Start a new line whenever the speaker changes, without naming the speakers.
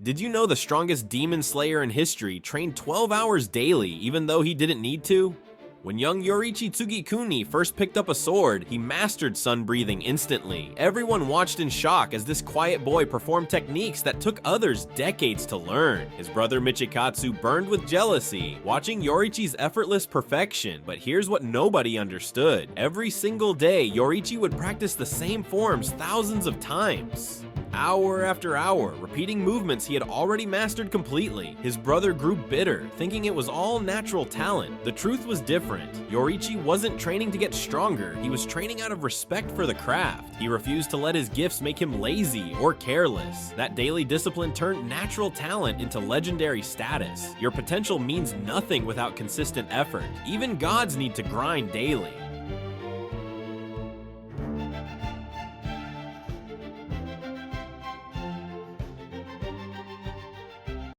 Did you know the strongest demon slayer in history trained 12 hours daily even though he didn't need to? When young Yoriichi Tsugikuni first picked up a sword, he mastered sun breathing instantly. Everyone watched in shock as this quiet boy performed techniques that took others decades to learn. His brother Michikatsu burned with jealousy, watching Yoriichi's effortless perfection, but here's what nobody understood. Every single day, Yoriichi would practice the same forms thousands of times. Hour after hour, repeating movements he had already mastered completely. His brother grew bitter, thinking it was all natural talent. The truth was different. Yoriichi wasn't training to get stronger, he was training out of respect for the craft. He refused to let his gifts make him lazy or careless. That daily discipline turned natural talent into legendary status. Your potential means nothing without consistent effort. Even gods need to grind daily.